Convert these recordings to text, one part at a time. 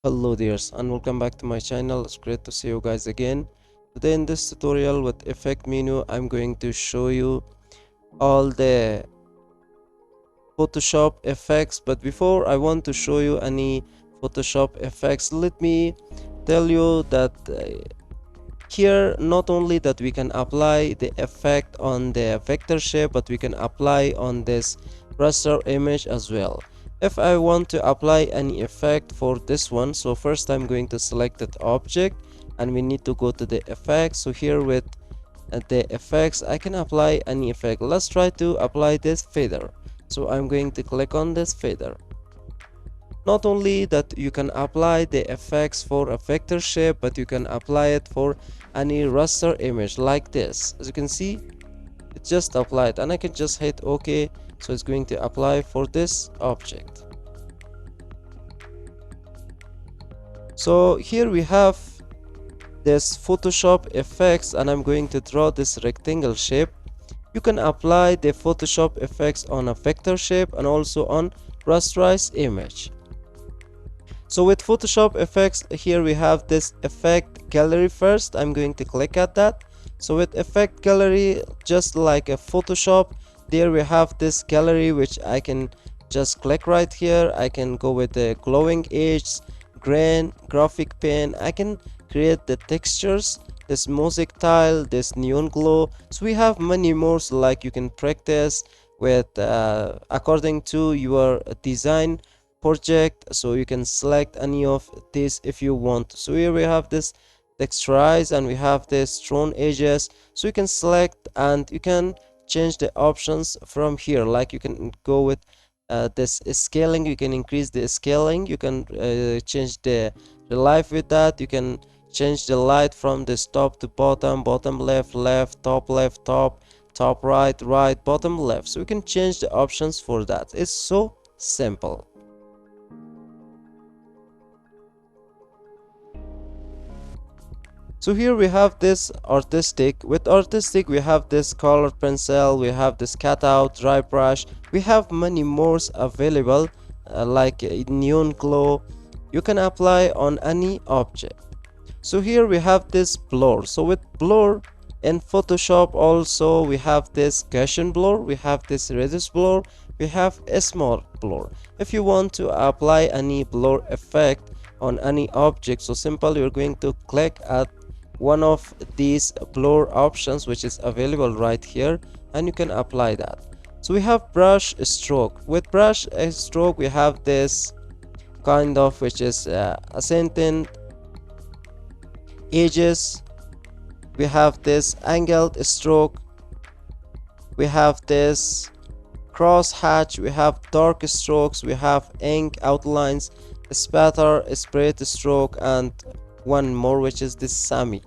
Hello dears and welcome back to my channel. It's great to see you guys again. Today in this tutorial with effect menu I'm going to show you all the Photoshop effects, but before I want to show you any Photoshop effects, let me tell you that here not only that we can apply the effect on the vector shape, but we can apply on this raster image as well. If I want to apply any effect for this one, so first I'm going to select that object and we need to go to the effects. So here with the effects I can apply any effect. Let's try to apply this feather. So I'm going to click on this feather. Not only that you can apply the effects for a vector shape, but you can apply it for any raster image like this. As you can see, it just applied and I can just hit OK. So it's going to apply for this object. So here we have this Photoshop effects and I'm going to draw this rectangle shape. You can apply the Photoshop effects on a vector shape and also on rasterized image. So with Photoshop effects, here we have this effect gallery first. I'm going to click at that. So with effect gallery, just like a Photoshop, there we have this gallery which I can just click right here. I can go with the glowing edges, grain, graphic pen. I can create the textures, this mosaic tile, this neon glow. So we have many more, so like you can practice with according to your design project. So you can select any of this if you want. So here we have this texturize and we have this drawn edges. So you can select and you can change the options from here. Like you can go with this scaling, you can increase the scaling, you can change the relief with that, you can change the light from this top to bottom, bottom left, left, top, top right, right, bottom left. So you can change the options for that. It's so simple. So here we have this artistic. With artistic we have this color pencil, we have this cutout, dry brush, we have many more available like neon glow. You can apply on any object. So here we have this blur. So with blur in Photoshop also we have this Gaussian blur, we have this reduce blur, we have a small blur. If you want to apply any blur effect on any object, so simple, you're going to click at one of these blur options which is available right here and you can apply that. So we have brush stroke. With brush stroke we have this kind of which is ascending edges, we have this angled stroke, we have this cross hatch, we have dark strokes, we have ink outlines, spatter, spread stroke, and one more which is this semi.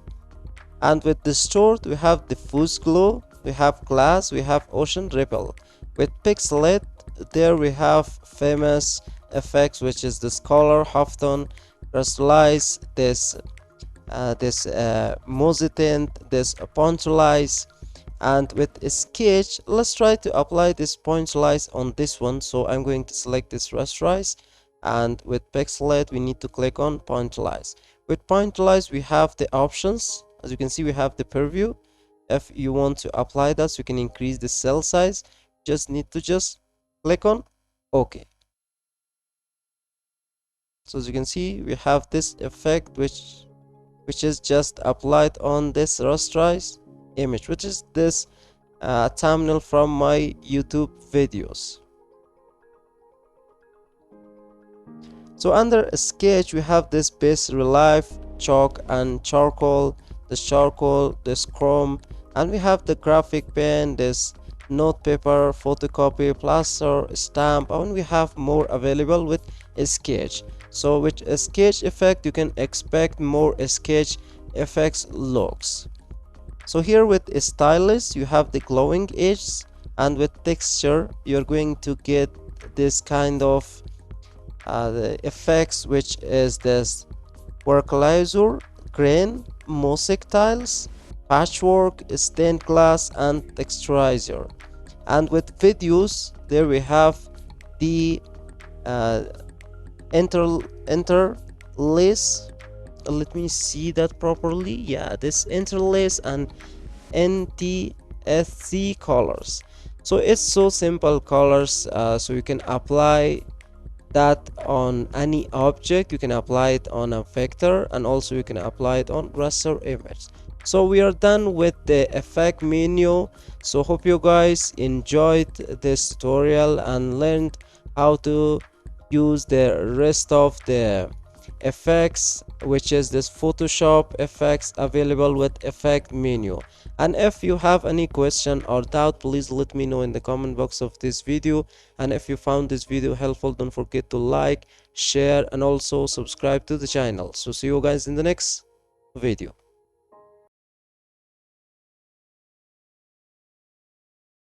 And with distort we have diffuse glow, we have glass, we have ocean ripple. With pixelate there we have famous effects which is this color halftone, rasterize, this mosaic tint, this punctualize. And with a sketch, let's try to apply this punctualize on this one. So I'm going to select this rasterize, and with pixelate we need to click on punctualize. With punctualize we have the options. As you can see we have the preview. If you want to apply that, so you can increase the cell size, just need to just click on OK. So as you can see we have this effect which is just applied on this rasterized image, which is this thumbnail from my YouTube videos. So under sketch we have this base relief, chalk and charcoal, this charcoal, this chrome, and we have the graphic pen, this note paper, photocopy, plaster, stamp, and we have more available with a sketch. So with a sketch effect you can expect more sketch effects looks. So here with a stylus you have the glowing edges, and with texture you're going to get this kind of the effects which is this worklizer, grain, mosaic tiles, patchwork, stained glass, and texturizer. And with videos there we have the enter interlace. Let me see that properly. Yeah, this interlace and NTSC colors. So it's so simple colors, so you can apply that on any object. You can apply it on a vector, and also you can apply it on raster image. So we are done with the effect menu. So hope you guys enjoyed this tutorial and learned how to use the rest of the effects, which is this Photoshop effects available with effect menu. And if you have any question or doubt, please let me know in the comment box of this video. And if you found this video helpful, don't forget to like, share, and also subscribe to the channel. So see you guys in the next video.